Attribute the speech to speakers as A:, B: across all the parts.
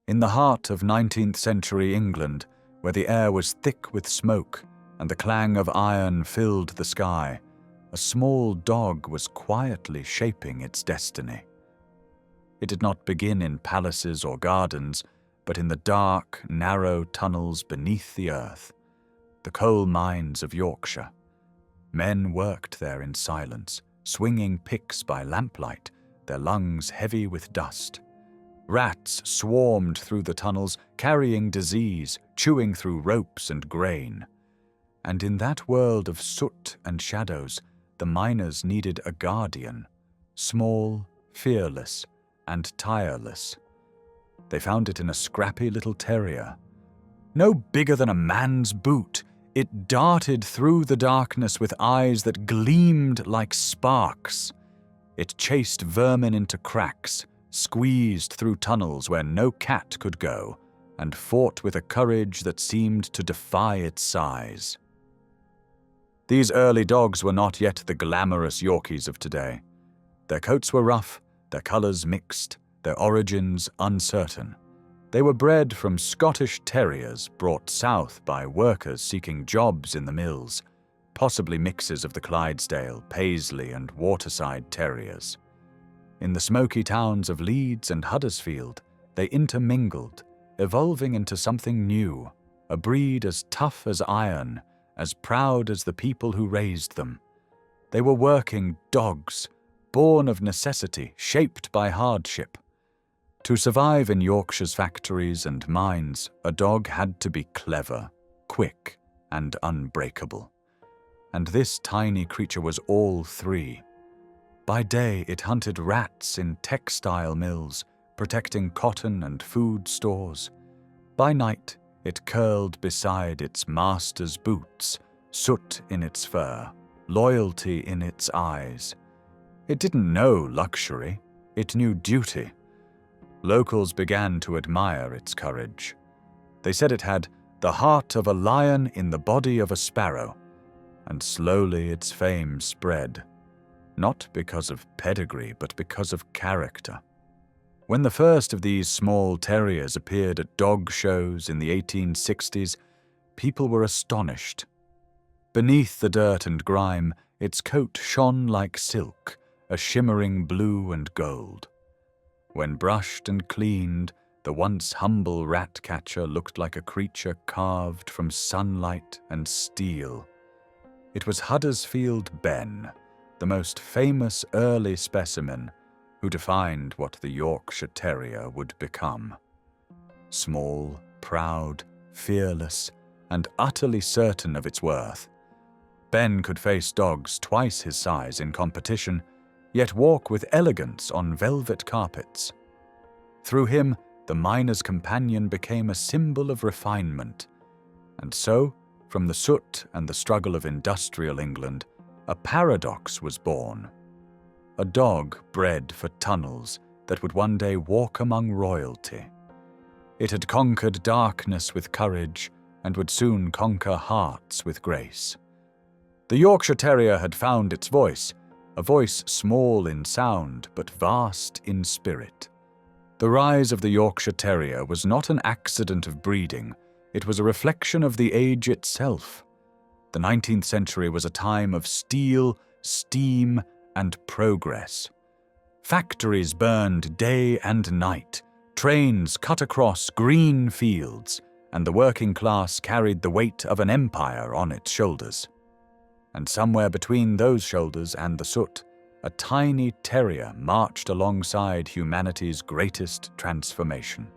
A: In the heart of 19th century England, where the air was thick with smoke and the clang of iron filled the sky, a small dog was quietly shaping its destiny. It did not begin in palaces or gardens, but in the dark, narrow tunnels beneath the earth, the coal mines of Yorkshire. Men worked there in silence, swinging picks by lamplight, their lungs heavy with dust. Rats swarmed through the tunnels, carrying disease, chewing through ropes and grain. And in that world of soot and shadows, the miners needed a guardian, small, fearless, and tireless. They found it in a scrappy little terrier. No bigger than a man's boot, it darted through the darkness with eyes that gleamed like sparks. It chased vermin into cracks, squeezed through tunnels where no cat could go, and fought with a courage that seemed to defy its size. These early dogs were not yet the glamorous Yorkies of today. Their coats were rough, their colours mixed, their origins uncertain. They were bred from Scottish terriers brought south by workers seeking jobs in the mills, possibly mixes of the Clydesdale, Paisley, and Waterside terriers. In the smoky towns of Leeds and Huddersfield, they intermingled, evolving into something new, a breed as tough as iron, as proud as the people who raised them. They were working dogs, born of necessity, shaped by hardship. To survive in Yorkshire's factories and mines, a dog had to be clever, quick, and unbreakable. And this tiny creature was all three. By day, it hunted rats in textile mills, protecting cotton and food stores. By night, it curled beside its master's boots, soot in its fur, loyalty in its eyes. It didn't know luxury, it knew duty. Locals began to admire its courage. They said it had the heart of a lion in the body of a sparrow, and slowly its fame spread, not because of pedigree, but because of character. When the first of these small terriers appeared at dog shows in the 1860s, people were astonished. Beneath the dirt and grime, its coat shone like silk, a shimmering blue and gold. When brushed and cleaned, the once humble rat-catcher looked like a creature carved from sunlight and steel. It was Huddersfield Ben, the most famous early specimen, who defined what the Yorkshire Terrier would become. Small, proud, fearless, and utterly certain of its worth. Ben could face dogs twice his size in competition, yet walk with elegance on velvet carpets. Through him, the miner's companion became a symbol of refinement. And so, from the soot and the struggle of industrial England, a paradox was born. A dog bred for tunnels that would one day walk among royalty. It had conquered darkness with courage and would soon conquer hearts with grace. The Yorkshire Terrier had found its voice, a voice small in sound but vast in spirit. The rise of the Yorkshire Terrier was not an accident of breeding, it was a reflection of the age itself. The 19th century was a time of steel, steam, and progress. Factories burned day and night, trains cut across green fields, and the working class carried the weight of an empire on its shoulders. And somewhere between those shoulders and the soot, a tiny terrier marched alongside humanity's greatest transformation.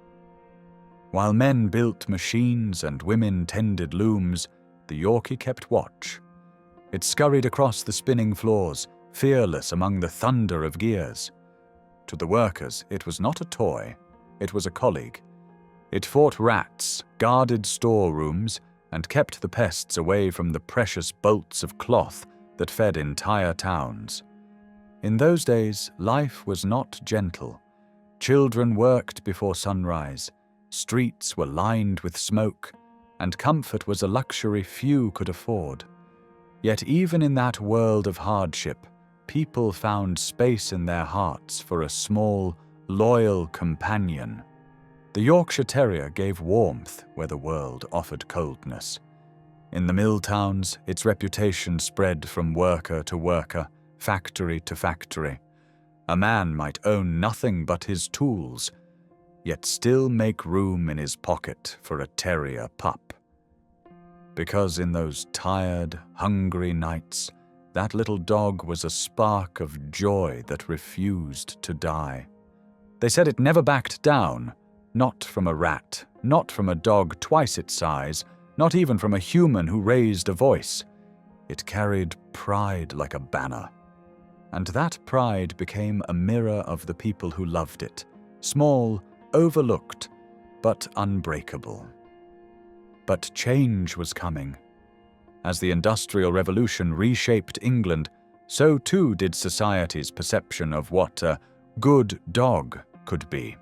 A: While men built machines and women tended looms, the Yorkie kept watch. It scurried across the spinning floors, fearless among the thunder of gears. To the workers, it was not a toy, it was a colleague. It fought rats, guarded storerooms, and kept the pests away from the precious bolts of cloth that fed entire towns. In those days, life was not gentle. Children worked before sunrise, streets were lined with smoke, and comfort was a luxury few could afford. Yet even in that world of hardship, people found space in their hearts for a small, loyal companion. The Yorkshire Terrier gave warmth where the world offered coldness. In the mill towns, its reputation spread from worker to worker, factory to factory. A man might own nothing but his tools, yet still make room in his pocket for a terrier pup. Because in those tired, hungry nights, that little dog was a spark of joy that refused to die. They said it never backed down, not from a rat, not from a dog twice its size, not even from a human who raised a voice. It carried pride like a banner. And that pride became a mirror of the people who loved it, small, overlooked, but unbreakable. But change was coming. As the Industrial Revolution reshaped England, so too did society's perception of what a good dog could be.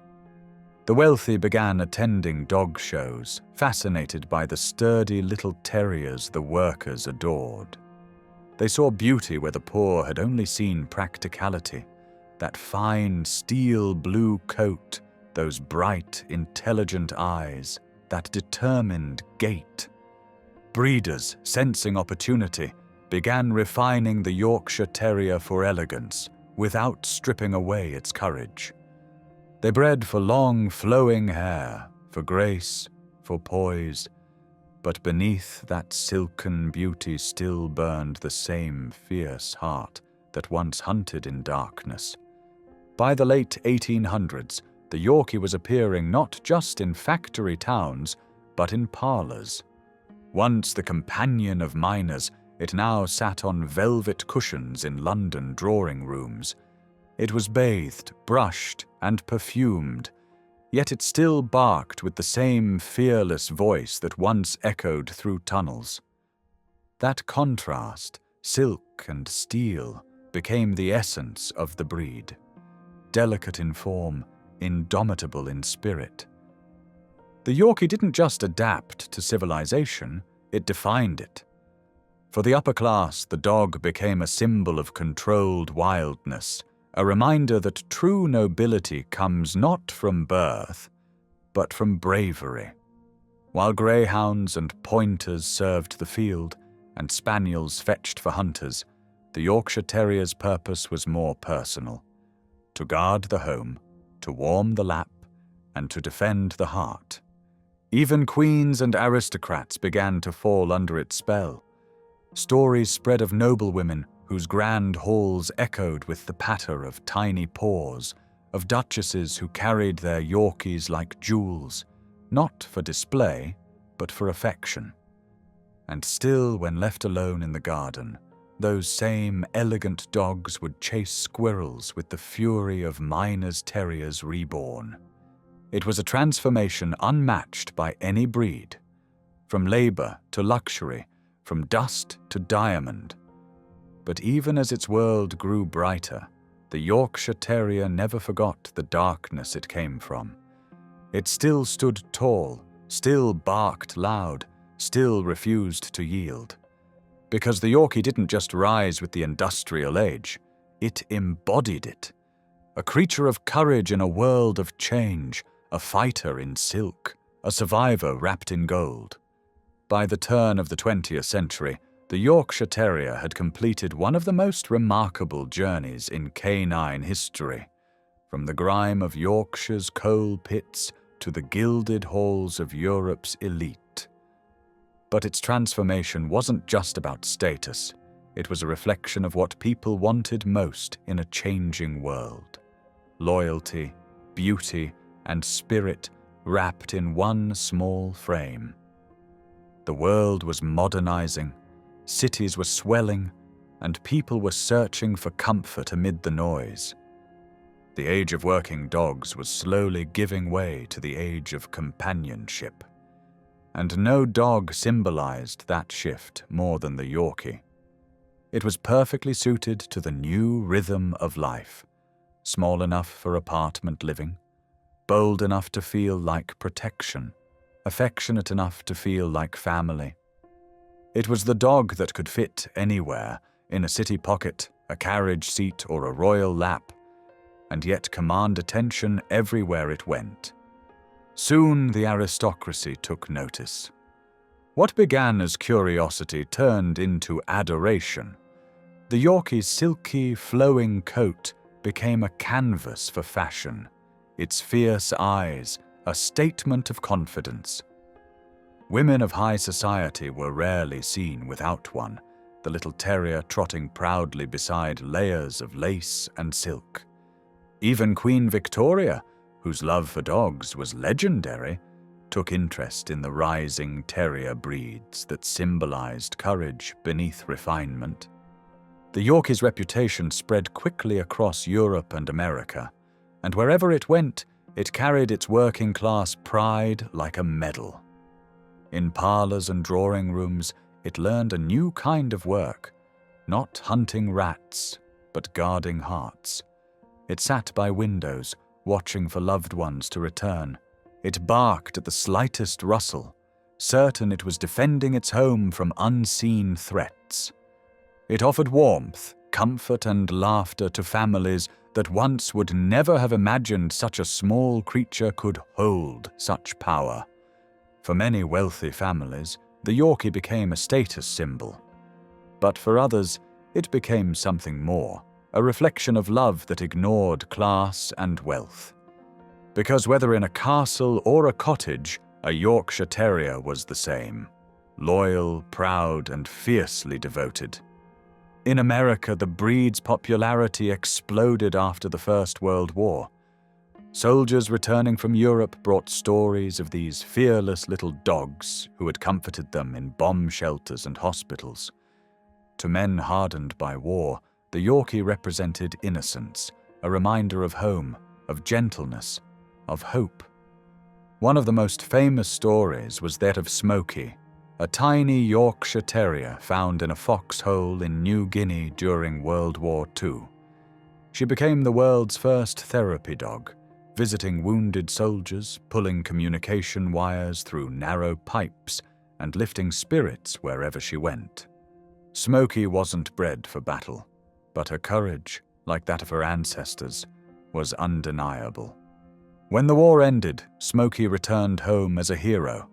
A: The wealthy began attending dog shows, fascinated by the sturdy little terriers the workers adored. They saw beauty where the poor had only seen practicality, that fine steel blue coat, those bright, intelligent eyes, that determined gait. Breeders, sensing opportunity, began refining the Yorkshire Terrier for elegance, without stripping away its courage. They bred for long, flowing hair, for grace, for poise, but beneath that silken beauty still burned the same fierce heart that once hunted in darkness. By the late 1800s, the Yorkie was appearing not just in factory towns, but in parlours. Once the companion of miners, it now sat on velvet cushions in London drawing rooms. It was bathed, brushed, and perfumed, yet it still barked with the same fearless voice that once echoed through tunnels. That contrast, silk and steel, became the essence of the breed. Delicate in form, indomitable in spirit. The Yorkie didn't just adapt to civilization, it defined it. For the upper class, the dog became a symbol of controlled wildness, a reminder that true nobility comes not from birth, but from bravery. While greyhounds and pointers served the field, and spaniels fetched for hunters, the Yorkshire Terrier's purpose was more personal: to guard the home, to warm the lap, and to defend the heart. Even queens and aristocrats began to fall under its spell. Stories spread of noblewomen whose grand halls echoed with the patter of tiny paws, of duchesses who carried their Yorkies like jewels, not for display, but for affection. And still, when left alone in the garden, those same elegant dogs would chase squirrels with the fury of miners' terriers reborn. It was a transformation unmatched by any breed. From labor to luxury, from dust to diamond. But even as its world grew brighter, the Yorkshire Terrier never forgot the darkness it came from. It still stood tall, still barked loud, still refused to yield. Because the Yorkie didn't just rise with the industrial age, it embodied it. A creature of courage in a world of change, a fighter in silk, a survivor wrapped in gold. By the turn of the 20th century, the Yorkshire Terrier had completed one of the most remarkable journeys in canine history, from the grime of Yorkshire's coal pits to the gilded halls of Europe's elite. But its transformation wasn't just about status. It was a reflection of what people wanted most in a changing world: loyalty, beauty, and spirit wrapped in one small frame. The world was modernizing, cities were swelling, and people were searching for comfort amid the noise. The age of working dogs was slowly giving way to the age of companionship. And no dog symbolized that shift more than the Yorkie. It was perfectly suited to the new rhythm of life, small enough for apartment living, bold enough to feel like protection, affectionate enough to feel like family. It was the dog that could fit anywhere, in a city pocket, a carriage seat, or a royal lap, and yet command attention everywhere it went. Soon the aristocracy took notice. What began as curiosity turned into adoration. The Yorkie's silky, flowing coat became a canvas for fashion, its fierce eyes a statement of confidence. Women of high society were rarely seen without one, the little terrier trotting proudly beside layers of lace and silk. Even Queen Victoria, whose love for dogs was legendary, took interest in the rising terrier breeds that symbolized courage beneath refinement. The Yorkie's reputation spread quickly across Europe and America, and wherever it went, it carried its working-class pride like a medal. In parlors and drawing rooms, it learned a new kind of work, not hunting rats, but guarding hearts. It sat by windows, watching for loved ones to return. It barked at the slightest rustle, certain it was defending its home from unseen threats. It offered warmth, comfort, and laughter to families that once would never have imagined such a small creature could hold such power. For many wealthy families, the Yorkie became a status symbol. But for others, it became something more, a reflection of love that ignored class and wealth. Because whether in a castle or a cottage, a Yorkshire Terrier was the same: loyal, proud, and fiercely devoted. In America, the breed's popularity exploded after the First World War. Soldiers returning from Europe brought stories of these fearless little dogs who had comforted them in bomb shelters and hospitals. To men hardened by war, the Yorkie represented innocence, a reminder of home, of gentleness, of hope. One of the most famous stories was that of Smokey, a tiny Yorkshire Terrier found in a foxhole in New Guinea during World War II. She became the world's first therapy dog, visiting wounded soldiers, pulling communication wires through narrow pipes, and lifting spirits wherever she went. Smokey wasn't bred for battle, but her courage, like that of her ancestors, was undeniable. When the war ended, Smokey returned home as a hero,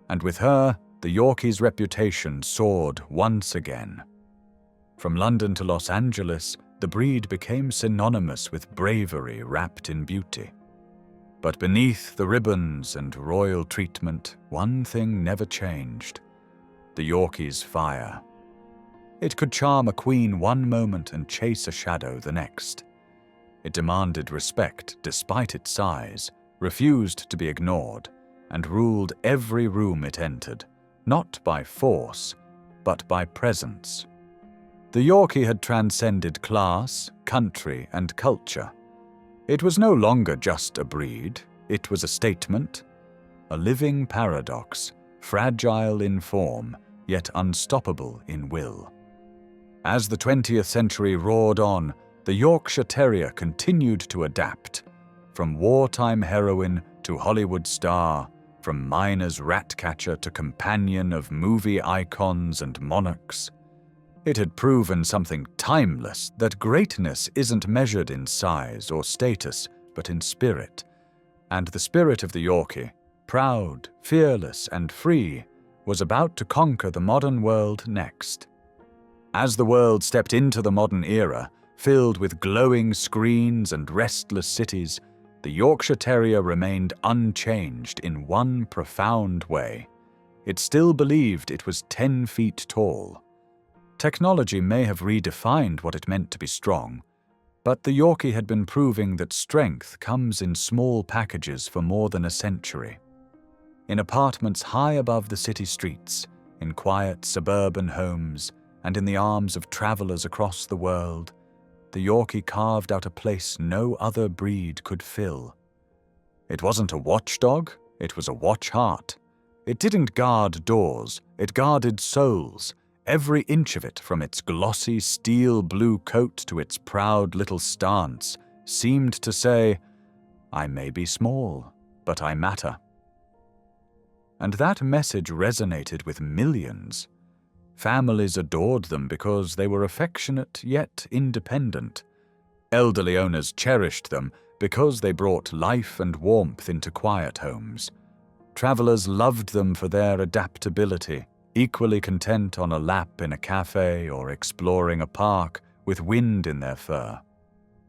A: and with her, the Yorkie's reputation soared once again. From London to Los Angeles, the breed became synonymous with bravery wrapped in beauty. But beneath the ribbons and royal treatment, one thing never changed: the Yorkie's fire. It could charm a queen one moment and chase a shadow the next. It demanded respect despite its size, refused to be ignored, and ruled every room it entered, not by force, but by presence. The Yorkie had transcended class, country, and culture. It was no longer just a breed, it was a statement, a living paradox, fragile in form, yet unstoppable in will. As the 20th century roared on, the Yorkshire Terrier continued to adapt. From wartime heroine to Hollywood star, from miner's rat-catcher to companion of movie icons and monarchs. It had proven something timeless, that greatness isn't measured in size or status, but in spirit. And the spirit of the Yorkie, proud, fearless, and free, was about to conquer the modern world next. As the world stepped into the modern era, filled with glowing screens and restless cities, the Yorkshire Terrier remained unchanged in one profound way. It still believed it was 10 feet tall. Technology may have redefined what it meant to be strong, but the Yorkie had been proving that strength comes in small packages for more than a century. In apartments high above the city streets, in quiet suburban homes, and in the arms of travelers across the world, the Yorkie carved out a place no other breed could fill. It wasn't a watchdog, it was a watch-heart. It didn't guard doors, it guarded souls, every inch of it, from its glossy steel blue coat to its proud little stance, seemed to say, "I may be small, but I matter." And that message resonated with millions. Families adored them because they were affectionate yet independent. Elderly owners cherished them because they brought life and warmth into quiet homes. Travelers loved them for their adaptability, equally content on a lap in a cafe or exploring a park with wind in their fur.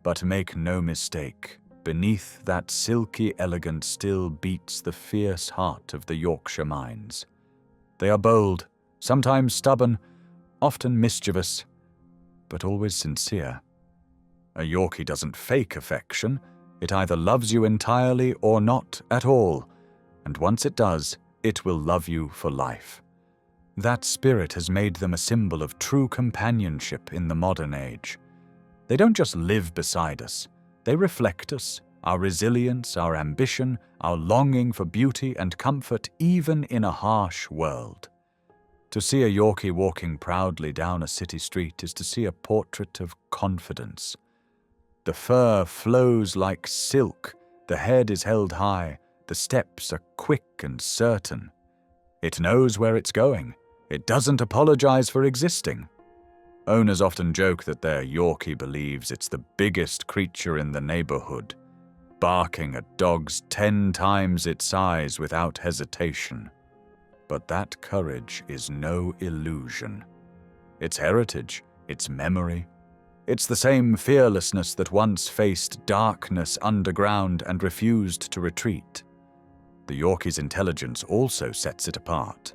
A: But make no mistake, beneath that silky elegance still beats the fierce heart of the Yorkshire minds. They are bold, sometimes stubborn, often mischievous, but always sincere. A Yorkie doesn't fake affection. It either loves you entirely or not at all, and once it does, it will love you for life. That spirit has made them a symbol of true companionship in the modern age. They don't just live beside us, they reflect us, our resilience, our ambition, our longing for beauty and comfort even in a harsh world. To see a Yorkie walking proudly down a city street is to see a portrait of confidence. The fur flows like silk, the head is held high, the steps are quick and certain. It knows where it's going. It doesn't apologize for existing. Owners often joke that their Yorkie believes it's the biggest creature in the neighborhood, barking at dogs 10 times its size without hesitation. But that courage is no illusion. It's heritage, it's memory. It's the same fearlessness that once faced darkness underground and refused to retreat. The Yorkie's intelligence also sets it apart.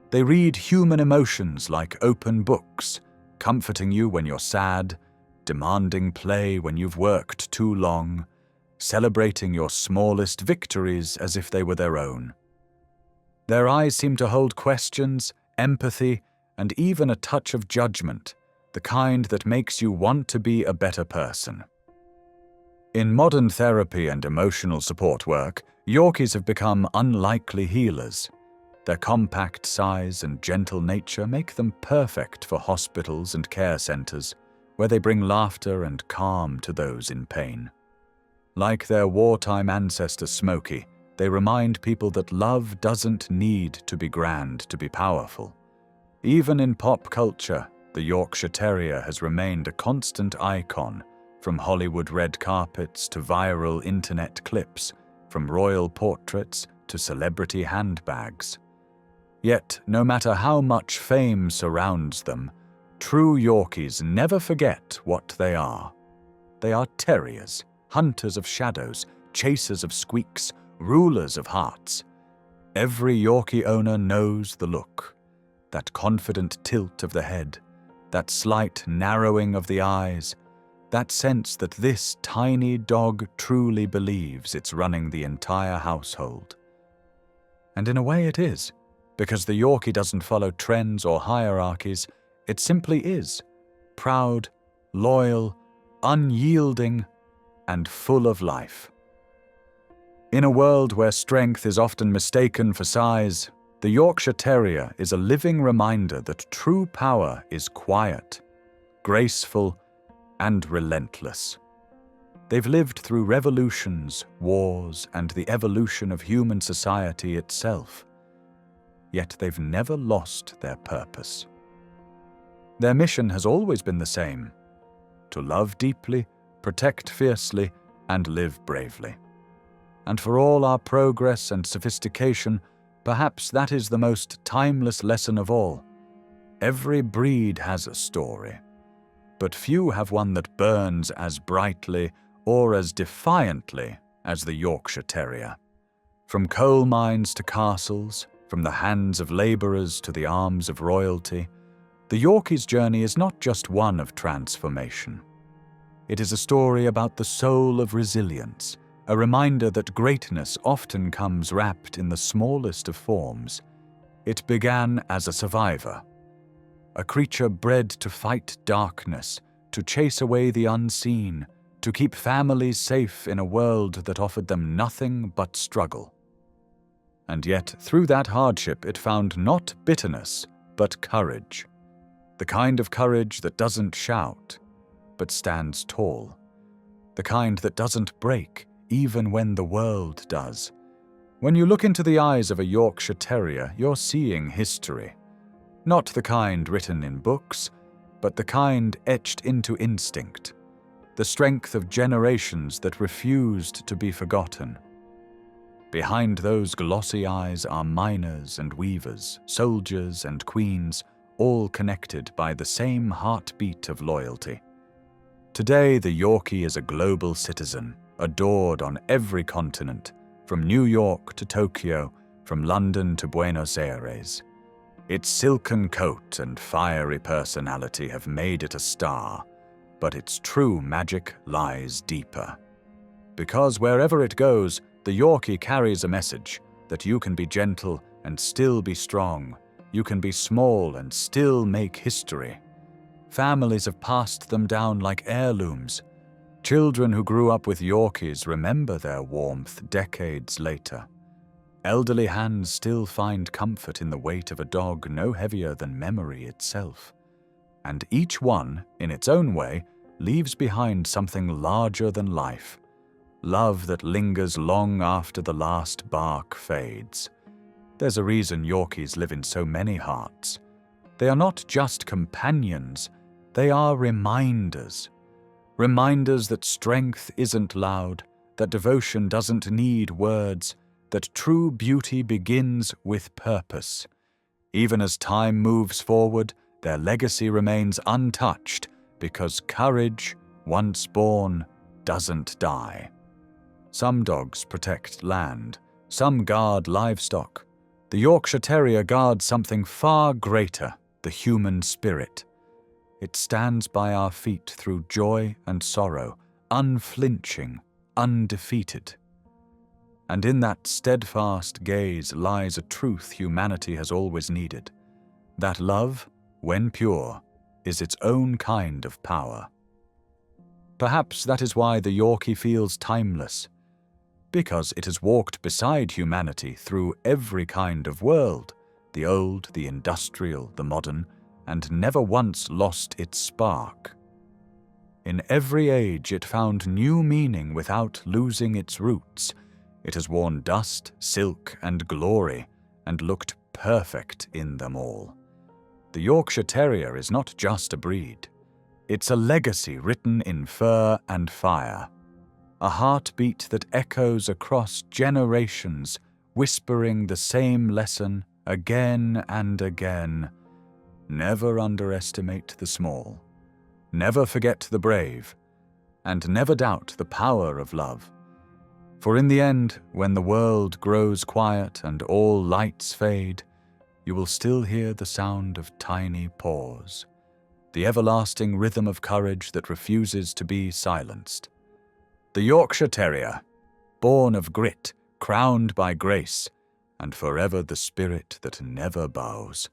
A: They read human emotions like open books, comforting you when you're sad, demanding play when you've worked too long, celebrating your smallest victories as if they were their own. Their eyes seem to hold questions, empathy, and even a touch of judgment, the kind that makes you want to be a better person. In modern therapy and emotional support work, Yorkies have become unlikely healers. Their compact size and gentle nature make them perfect for hospitals and care centers, where they bring laughter and calm to those in pain. Like their wartime ancestor Smokey, they remind people that love doesn't need to be grand to be powerful. Even in pop culture, the Yorkshire Terrier has remained a constant icon, from Hollywood red carpets to viral internet clips, from royal portraits to celebrity handbags. Yet, no matter how much fame surrounds them, true Yorkies never forget what they are. They are terriers, hunters of shadows, chasers of squeaks, rulers of hearts. Every Yorkie owner knows the look, that confident tilt of the head, that slight narrowing of the eyes, that sense that this tiny dog truly believes it's running the entire household. And in a way it is, because the Yorkie doesn't follow trends or hierarchies, it simply is, proud, loyal, unyielding, and full of life. In a world where strength is often mistaken for size, the Yorkshire Terrier is a living reminder that true power is quiet, graceful, and relentless. They've lived through revolutions, wars, and the evolution of human society itself. Yet they've never lost their purpose. Their mission has always been the same: to love deeply, protect fiercely, and live bravely. And for all our progress and sophistication, perhaps that is the most timeless lesson of all. Every breed has a story, but few have one that burns as brightly or as defiantly as the Yorkshire Terrier. From coal mines to castles, from the hands of labourers to the arms of royalty, the Yorkie's journey is not just one of transformation. It is a story about the soul of resilience, a reminder that greatness often comes wrapped in the smallest of forms. It began as a survivor, a creature bred to fight darkness, to chase away the unseen, to keep families safe in a world that offered them nothing but struggle. And yet, through that hardship, it found not bitterness, but courage. The kind of courage that doesn't shout, but stands tall. The kind that doesn't break, even when the world does. When you look into the eyes of a Yorkshire Terrier, you're seeing history. Not the kind written in books, but the kind etched into instinct. the strength of generations that refused to be forgotten. Behind those glossy eyes are miners and weavers, soldiers and queens, all connected by the same heartbeat of loyalty. Today, the Yorkie is a global citizen, adored on every continent, from New York to Tokyo, from London to Buenos Aires. Its silken coat and fiery personality have made it a star, but its true magic lies deeper. Because wherever it goes, the Yorkie carries a message that you can be gentle and still be strong. You can be small and still make history. Families have passed them down like heirlooms. Children who grew up with Yorkies remember their warmth decades later. Elderly hands still find comfort in the weight of a dog no heavier than memory itself. And each one, in its own way, leaves behind something larger than life. Love that lingers long after the last bark fades. There's a reason Yorkies live in so many hearts. They are not just companions, they are reminders. Reminders that strength isn't loud, that devotion doesn't need words, that true beauty begins with purpose. Even as time moves forward, their legacy remains untouched because courage, once born, doesn't die. Some dogs protect land, some guard livestock. The Yorkshire Terrier guards something far greater, the human spirit. It stands by our feet through joy and sorrow, unflinching, undefeated. And in that steadfast gaze lies a truth humanity has always needed, that love, when pure, is its own kind of power. Perhaps that is why the Yorkie feels timeless, because it has walked beside humanity through every kind of world, the old, the industrial, the modern, and never once lost its spark. In every age it found new meaning without losing its roots. It has worn dust, silk, and glory, and looked perfect in them all. The Yorkshire Terrier is not just a breed. It's a legacy written in fur and fire. A heartbeat that echoes across generations, whispering the same lesson again and again. Never underestimate the small. Never forget the brave. And never doubt the power of love. For in the end, when the world grows quiet and all lights fade, you will still hear the sound of tiny paws, the everlasting rhythm of courage that refuses to be silenced. The Yorkshire Terrier, born of grit, crowned by grace, and forever the spirit that never bows.